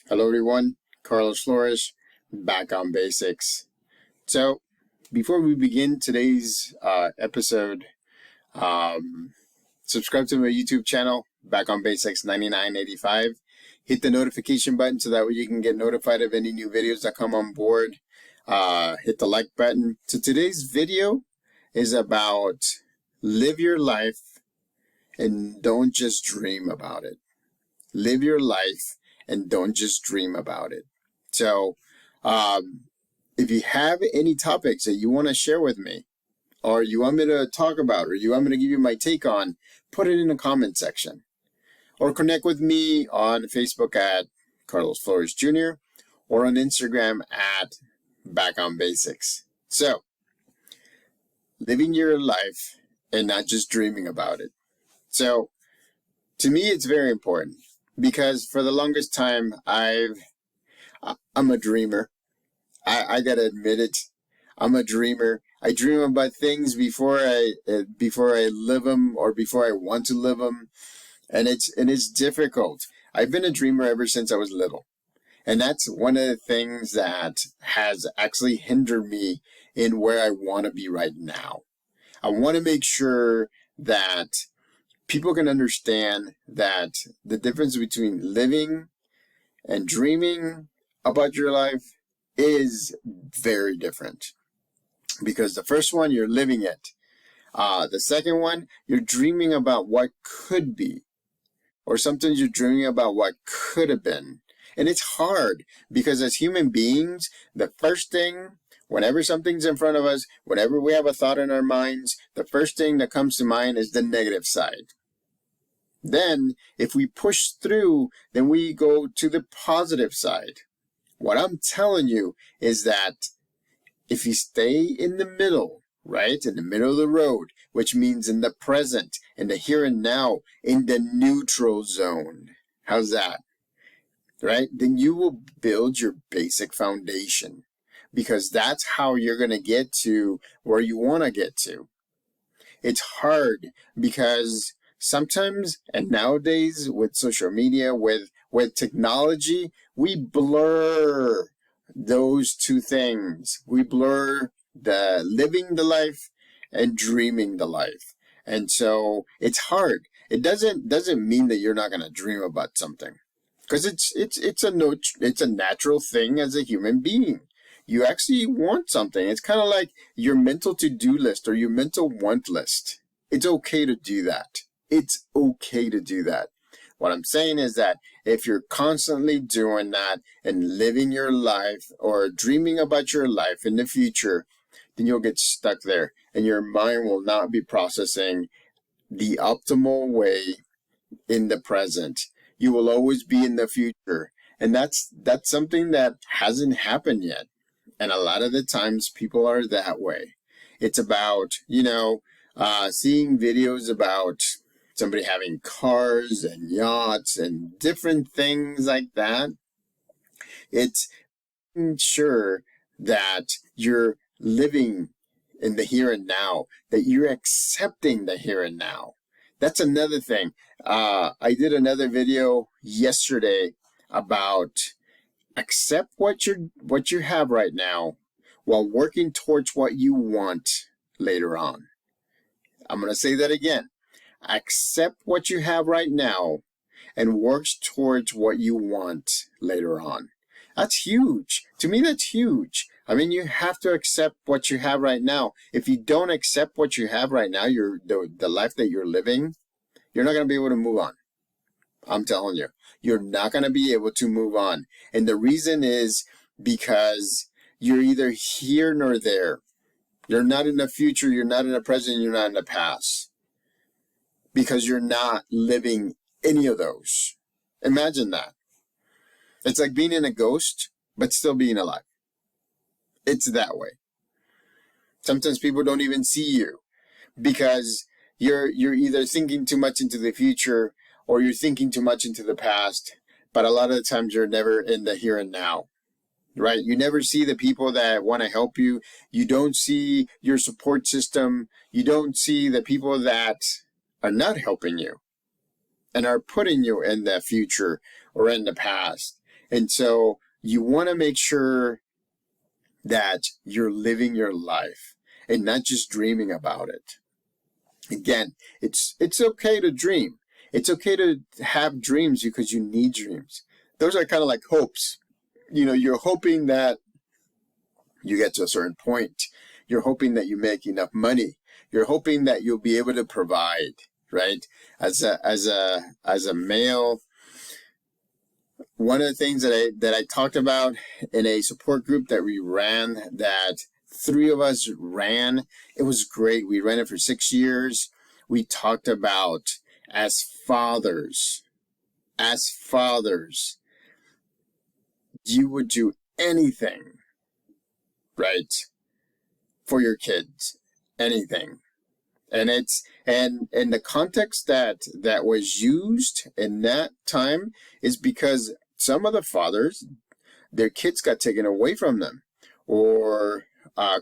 Hello everyone, Carlos Flores, back on basics. So, before we begin today's episode, subscribe to my YouTube channel, Back on Basics 9985. Hit the notification button so that way you can get notified of any new videos that come on board. Hit the like button. So today's video is about live your life and don't just dream about it. Live your life and don't just dream about it. So, if you have any topics that you want to share with me, or you want me to talk about, or you want me to give you my take on, put it in the comment section. Or connect with me on Facebook at Carlos Flores Jr. or on Instagram at Back on Basics. So, living your life and not just dreaming about it. So, to me, it's very important. Because for the longest time, I'm a dreamer. I gotta admit it. I'm a dreamer. I dream about things before I live them or before I want to live them, and it's difficult. I've been a dreamer ever since I was little, and that's one of the things that has actually hindered me in where I want to be right now. I want to make sure that people can understand that the difference between living and dreaming about your life is very different. Because the first one, you're living it. The second one, you're dreaming about what could be. Or sometimes you're dreaming about what could have been. And it's hard because as human beings, the first thing, whenever something's in front of us, whenever we have a thought in our minds, the first thing that comes to mind is the negative side. Then, if we push through, then we go to the positive side. What I'm telling you is that if you stay in the middle, right, in the middle of the road, which means in the present, in the here and now, in the neutral zone, how's that? Right? Then you will build your basic foundation because that's how you're going to get to where you want to get to. It's hard because sometimes, and nowadays with social media, with technology, we blur those two things. We blur the living the life and dreaming the life. And so it's hard. It doesn't mean that you're not going to dream about something. Because it's a natural thing as a human being. You actually want something. It's kind of like your mental to-do list or your mental want list. It's okay to do that. It's okay to do that. What I'm saying is that if you're constantly doing that and living your life or dreaming about your life in the future, then you'll get stuck there and your mind will not be processing the optimal way in the present. You will always be in the future. And that's something that hasn't happened yet. And a lot of the times people are that way. It's about, seeing videos about somebody having cars and yachts and different things like that. It's making sure that you're living in the here and now, that you're accepting the here and now. That's another thing. I did another video yesterday about accept what you have right now while working towards what you want later on. I'm going to say that again. Accept what you have right now and work towards what you want later on. That's huge. To me, that's huge. I mean, you have to accept what you have right now. If you don't accept what you have right now, the life that you're living, you're not going to be able to move on. I'm telling you, you're not going to be able to move on. And the reason is because you're either here nor there. You're not in the future, you're not in the present, you're not in the past. Because you're not living any of those. Imagine that. It's like being in a ghost, but still being alive. It's that way. Sometimes people don't even see you because you're either thinking too much into the future or you're thinking too much into the past. But a lot of the times you're never in the here and now. Right? You never see the people that want to help you. You don't see your support system. You don't see the people that are not helping you and are putting you in the future or in the past. And so you want to make sure that you're living your life and not just dreaming about it. Again, it's okay to dream. It's okay to have dreams because you need dreams. Those are kind of like hopes. You're hoping that you get to a certain point. You're hoping that you make enough money. You're hoping that you'll be able to provide, right? As a male, one of the things that I talked about in a support group that we ran, that 3 of us ran, it was great. We ran it for 6 years. We talked about as fathers, you would do anything, right, for your kids, anything. And and the context that was used in that time is because some of the fathers, their kids got taken away from them, or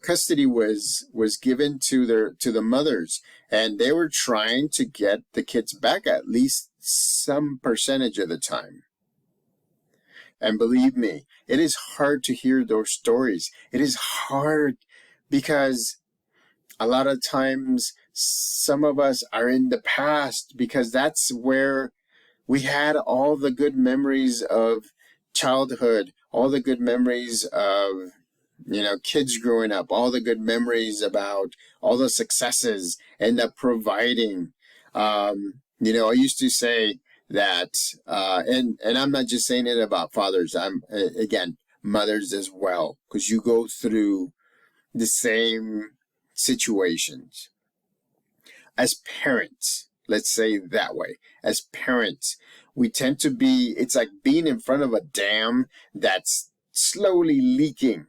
custody was given to the mothers, and they were trying to get the kids back at least some percentage of the time. And believe me, it is hard to hear those stories. It is hard because a lot of times some of us are in the past, because that's where we had all the good memories of childhood, all the good memories of kids growing up, all the good memories about all the successes and the providing. I used to say that, and I'm not just saying it about fathers. I'm again mothers as well, because you go through the same situations. As parents, let's say that way, as parents, we tend to be, it's like being in front of a dam that's slowly leaking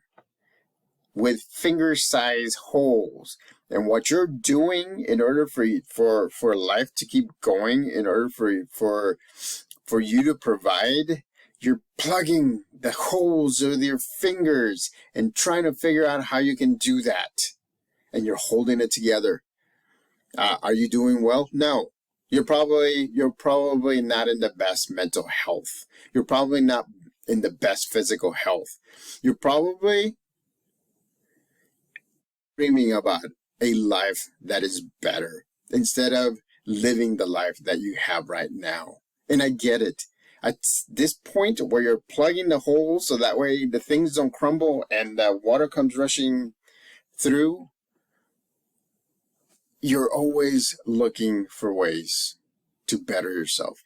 with finger-sized holes. And what you're doing in order for life to keep going, in order for you to provide, you're plugging the holes with your fingers and trying to figure out how you can do that. And you're holding it together. Are you doing well? No. You're probably not in the best mental health. You're probably not in the best physical health. You're probably dreaming about a life that is better instead of living the life that you have right now. And I get it. At this point where you're plugging the holes so that way the things don't crumble and the water comes rushing through, you're always looking for ways to better yourself.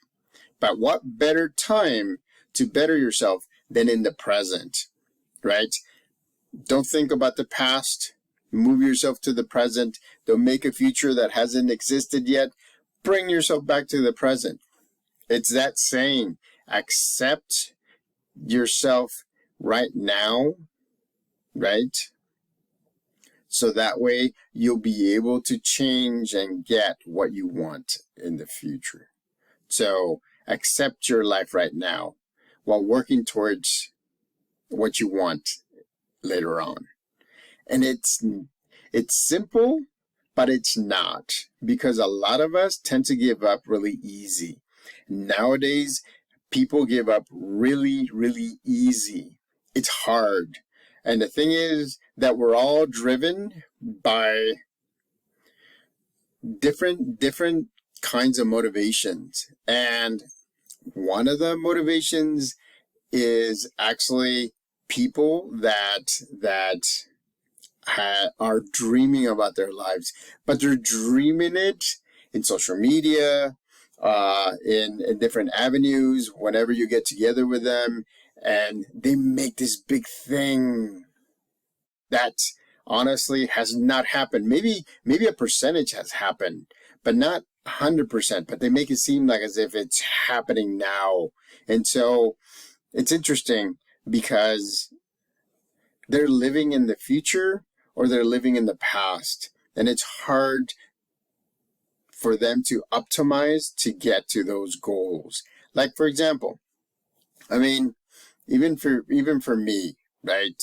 But what better time to better yourself than in the present, right? Don't think about the past. Move yourself to the present. Don't make a future that hasn't existed yet. Bring yourself back to the present. It's that saying, accept yourself right now, right? So that way you'll be able to change and get what you want in the future. So accept your life right now while working towards what you want later on. And it's simple, but it's not, because a lot of us tend to give up really easy. Nowadays, people give up really, really easy. It's hard. And the thing is that we're all driven by different kinds of motivations. And one of the motivations is actually people that are dreaming about their lives, but they're dreaming it in social media, in different avenues, whenever you get together with them, and they make this big thing that honestly has not happened. Maybe a percentage has happened, but not 100%, but they make it seem like as if it's happening now. And so it's interesting because they're living in the future or they're living in the past, and it's hard for them to optimize to get to those goals. Like, for example, I mean, even for me, right?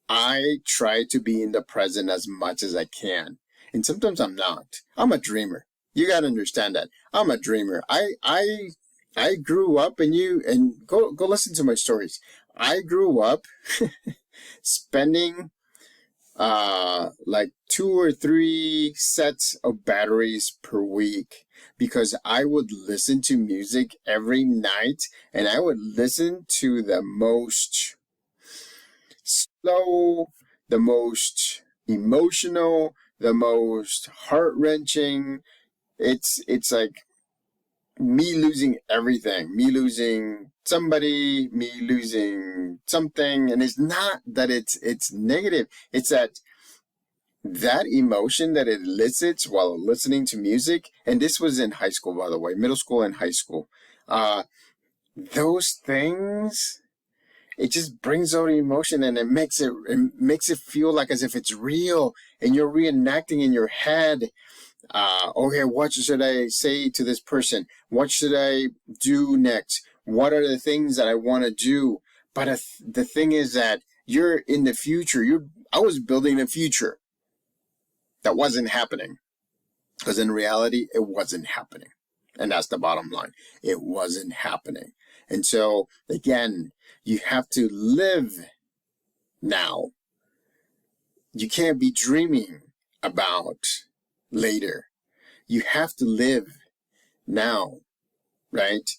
I try to be in the present as much as I can. And sometimes I'm not. I'm a dreamer. You got to understand that. I'm a dreamer. I I grew up, and go listen to my stories. I grew up spending like 2 or 3 sets of batteries per week because I would listen to music every night, and I would listen to the most slow, the most emotional, the most heart-wrenching. It's like me losing everything, me losing somebody, me losing something, and it's not that it's negative. It's that emotion that it elicits while listening to music, and this was in high school, by the way, middle school and high school. Uh, those things, it just brings out emotion, and it makes it feel like as if it's real, and you're reenacting in your head. Okay, what should I say to this person? What should I do next? What are the things that I want to do? But the thing is that you're in the future. I was building a future that wasn't happening, because in reality, it wasn't happening. And that's the bottom line. It wasn't happening. And so, again, you have to live now. You can't be dreaming about later. You have to live now, right?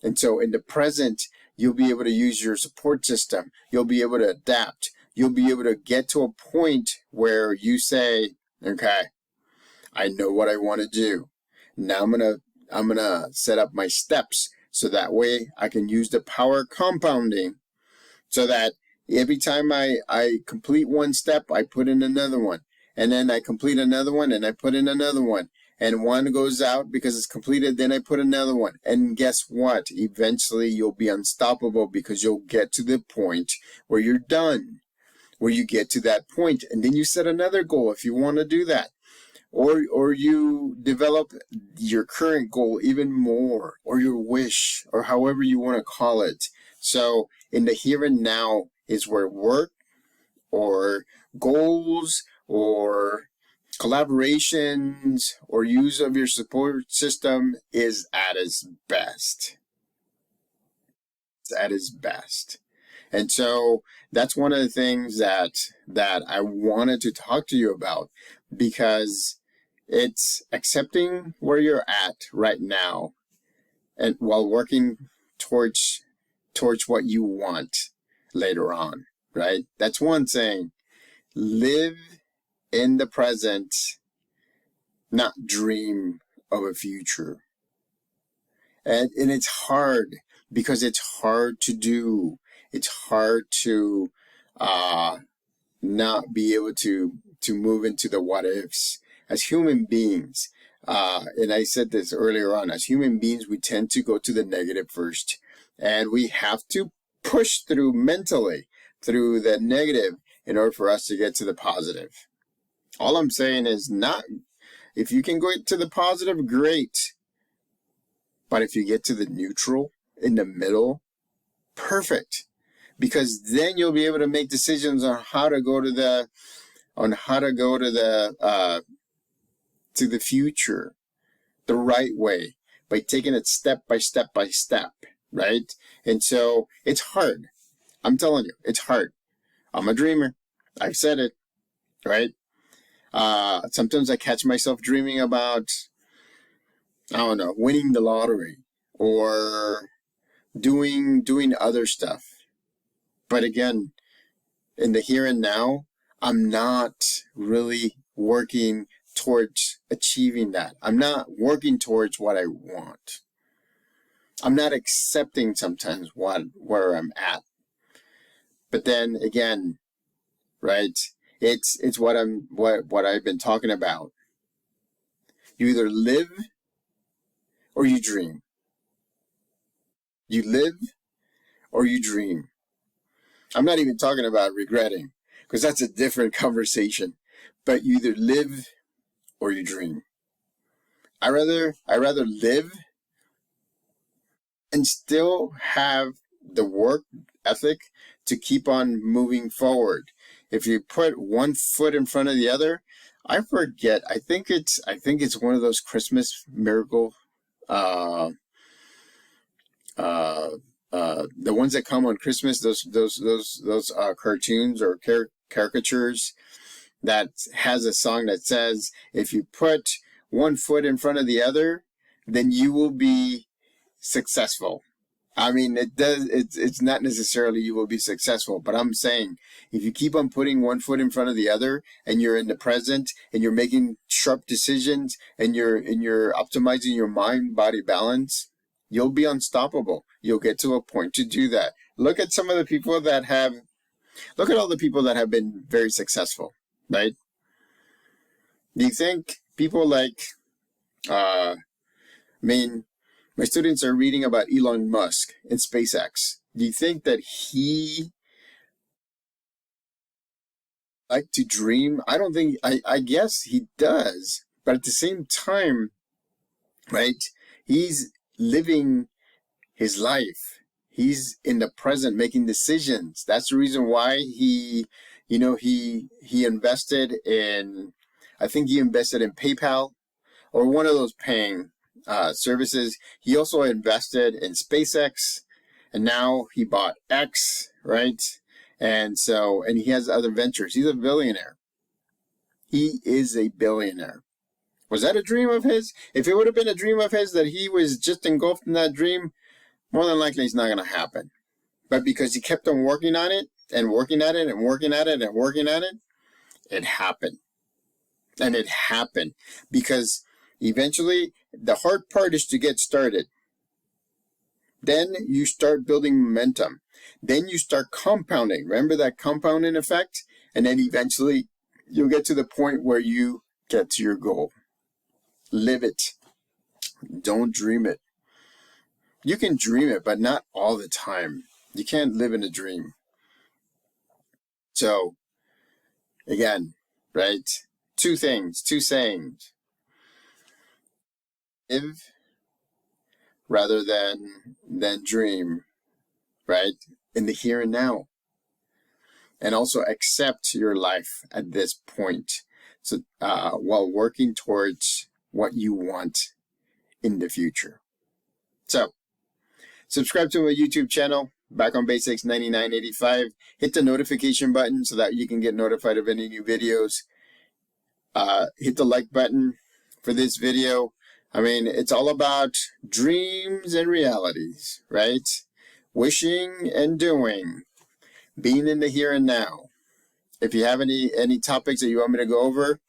And so in the present, you'll be able to use your support system. You'll be able to adapt. You'll be able to get to a point where you say, okay, I know what I want to do. Now I'm gonna set up my steps so that way I can use the power compounding, so that every time I complete one step, I put in another one. And then I complete another one and I put in another one. And one goes out because it's completed, then I put another one. And guess what? Eventually you'll be unstoppable, because you'll get to the point where you're done, where you get to that point, and then you set another goal if you want to do that. Or you develop your current goal even more, or your wish, or however you want to call it. So in the here and now is where work or goals or collaborations or use of your support system is at its best. It's at its best. And so that's one of the things that I wanted to talk to you about, because it's accepting where you're at right now, and while working towards what you want later on, right? That's one thing. Live in the present, not dream of a future. And it's hard, because it's hard to do. It's hard to not be able to move into the what ifs. As human beings, and I said this earlier on, as human beings, we tend to go to the negative first. And we have to push through mentally through the negative in order for us to get to the positive. All I'm saying is, not if you can go to the positive, great. But if you get to the neutral, in the middle, perfect. Because then you'll be able to make decisions on how to go to the future the right way, by taking it step by step by step, right? And so it's hard. I'm telling you, it's hard. I'm a dreamer. I've said it, right? Sometimes I catch myself dreaming about, I don't know, winning the lottery or doing other stuff. But again, in the here and now, I'm not really working towards achieving that. I'm not working towards what I want. I'm not accepting sometimes where I'm at. But then again, right? It's what I've been talking about. You either live or you dream. You live or you dream. I'm not even talking about regretting, because that's a different conversation. But you either live or you dream. I rather live and still have the work ethic to keep on moving forward. If you put one foot in front of the other, I forget. I think it's one of those Christmas miracle the ones that come on Christmas, those cartoons or caricatures that has a song that says, if you put one foot in front of the other, then you will be successful. I mean, it's not necessarily you will be successful, but I'm saying if you keep on putting one foot in front of the other and you're in the present and you're making sharp decisions and you're optimizing your mind body balance, you'll be unstoppable. You'll get to a point to do that. Look at all the people that have been very successful, right? Do you think people like, my students are reading about Elon Musk and SpaceX. Do you think that he like to dream? I don't think, I guess he does. But at the same time, right, he's living his life. He's in the present making decisions. That's the reason why he invested in, I think he invested in PayPal or one of those paying services. He also invested in SpaceX, and now he bought X, right? And he has other ventures. He's a billionaire. He is a billionaire. Was that a dream of his? If it would have been a dream of his that he was just engulfed in that dream, more than likely it's not going to happen. But because he kept on working on it and working at it and working at it and working at it, it happened. And it happened because eventually the hard part is to get started. Then you start building momentum. Then you start compounding. Remember that compounding effect? And then eventually you'll get to the point where you get to your goal. Live it. Don't dream it. You can dream it, but not all the time. You can't live in a dream. So, again, right? Two sayings. Live rather than dream, right? In the here and now. And also accept your life at this point. So, while working towards what you want in the future. So, subscribe to my YouTube channel, Back on Basics 9985. Hit the notification button so that you can get notified of any new videos. Hit the like button for this video. I mean, it's all about dreams and realities, right? Wishing and doing. Being in the here and now. If you have any topics that you want me to go over,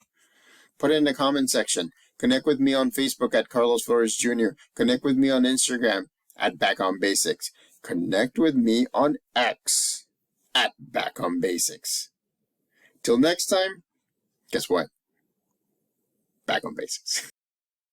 put it in the comment section. Connect with me on Facebook at Carlos Flores Jr. Connect with me on Instagram at Back on Basics. Connect with me on X at Back on Basics. Till next time, guess what? Back on Basics.